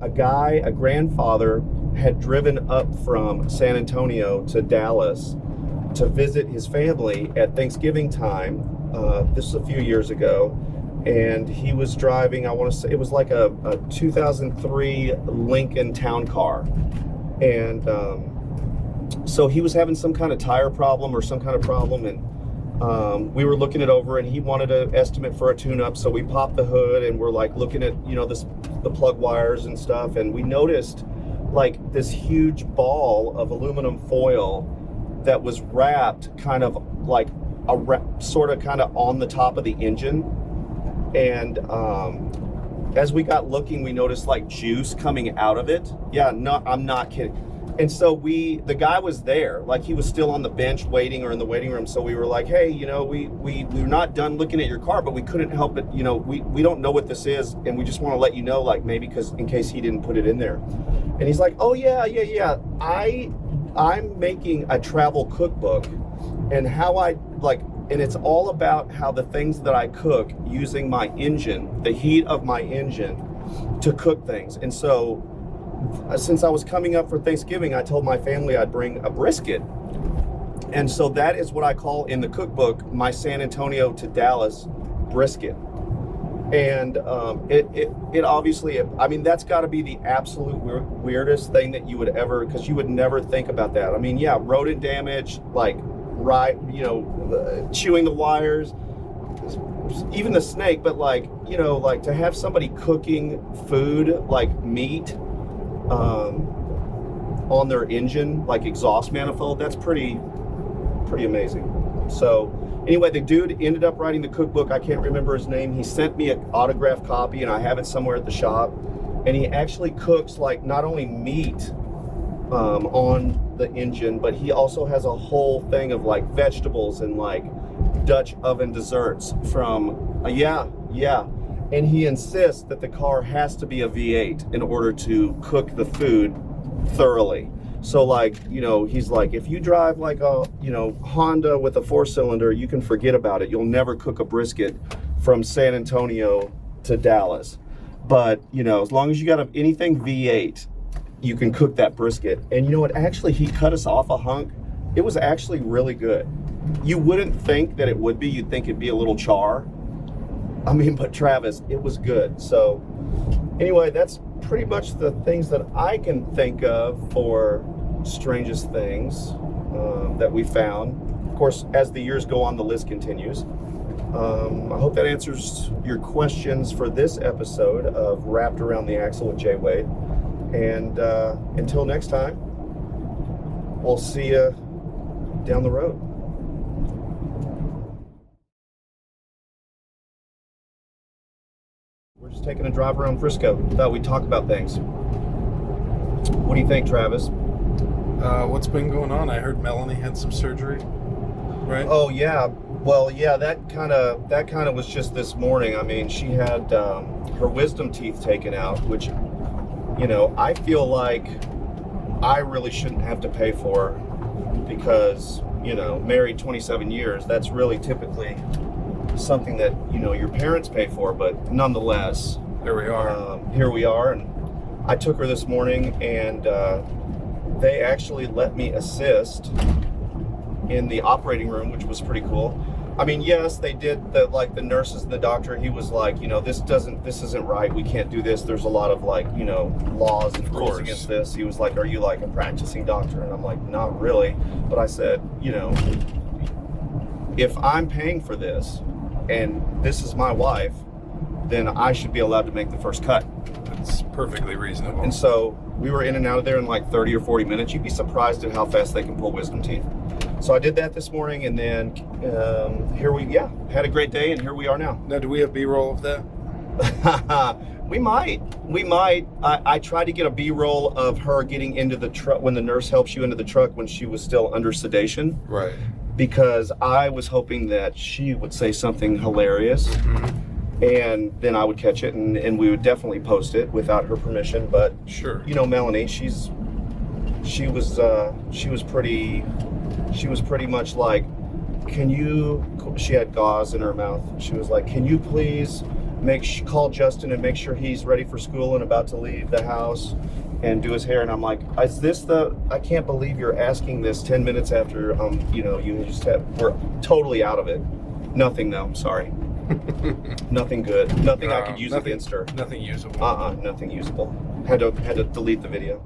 A grandfather, had driven up from San Antonio to Dallas to visit his family at Thanksgiving time. This was a few years ago, and he was driving, I want to say it was like a 2003 Lincoln Town Car, and so he was having some kind of tire problem or some kind of problem, and we were looking it over, and he wanted an estimate for a tune-up. So we popped the hood and we're like looking at, the plug wires and stuff, and we noticed like this huge ball of aluminum foil that was wrapped kind of like sort of kind of on the top of the engine. And as we got looking, we noticed like juice coming out of it. Yeah, no, I'm not kidding. And so the guy was there, like he was still on the bench waiting or in the waiting room. So we were like, hey, we're not done looking at your car, but we couldn't help it. We don't know what this is, and we just want to let you know, like maybe because in case he didn't put it in there. And he's like, oh yeah. I'm making a travel cookbook, and and it's all about how the things that I cook using my engine, the heat of my engine, to cook things. And so since I was coming up for Thanksgiving, I told my family I'd bring a brisket. And so that is what I call in the cookbook my San Antonio to Dallas brisket. And it obviously, I mean, that's got to be the absolute weirdest thing that you would ever, because you would never think about that. I mean, yeah, rodent damage, like, chewing the wires, even the snake, but like to have somebody cooking food like meat on their engine, like exhaust manifold, that's pretty amazing. So anyway, the dude ended up writing the cookbook. I can't remember his name. He sent me an autographed copy, and I have it somewhere at the shop. And he actually cooks like not only meat on the engine, but he also has a whole thing of like vegetables and like Dutch oven desserts from yeah. And he insists that the car has to be a V8 in order to cook the food thoroughly. So like, he's like, if you drive like a, Honda with a 4-cylinder, you can forget about it. You'll never cook a brisket from San Antonio to Dallas. But, as long as you got anything V8, you can cook that brisket. And actually, he cut us off a hunk. It was actually really good. You wouldn't think that it would be. You'd think it'd be a little char. I mean, but Travis, it was good. So anyway, that's pretty much the things that I can think of for strangest things that we found. Of course, as the years go on, the list continues. I hope that answers your questions for this episode of Wrapped Around the Axle with Jay Wade. And until next time, we'll see you down the road. We're just taking a drive around Frisco. Thought we'd talk about things. What do you think, Travis? What's been going on? I heard Melanie had some surgery, right? Oh yeah. Well, yeah, that kind of was just this morning. I mean, she had her wisdom teeth taken out, which, I feel like I really shouldn't have to pay for, because, married 27 years, that's really typically something that, your parents pay for. But nonetheless, There we are. Here we are, and I took her this morning, and they actually let me assist in the operating room, which was pretty cool. I mean, yes, they did. The nurses and the doctor, he was like, this isn't right. We can't do this. There's a lot of laws and rules against this. He was like, are you like a practicing doctor? And I'm like, not really. But I said, if I'm paying for this and this is my wife, then I should be allowed to make the first cut. It's perfectly reasonable. And so we were in and out of there in like 30 or 40 minutes. You'd be surprised at how fast they can pull wisdom teeth. So I did that this morning, and then had a great day, and here we are now. Now, do we have B-roll of that? We might. I tried to get a B-roll of her getting into the truck when the nurse helps you into the truck when she was still under sedation. Right. Because I was hoping that she would say something hilarious. Mm-hmm. And then I would catch it, and we would definitely post it without her permission. But sure, Melanie, she was pretty much like, she had gauze in her mouth. She was like, can you please call Justin and make sure he's ready for school and about to leave the house and do his hair. And I'm like, is this I can't believe you're asking this 10 minutes after, we're totally out of it. Nothing though, sorry. Nothing good. Nothing I could use against her. Nothing usable. Nothing usable. Had to delete the video.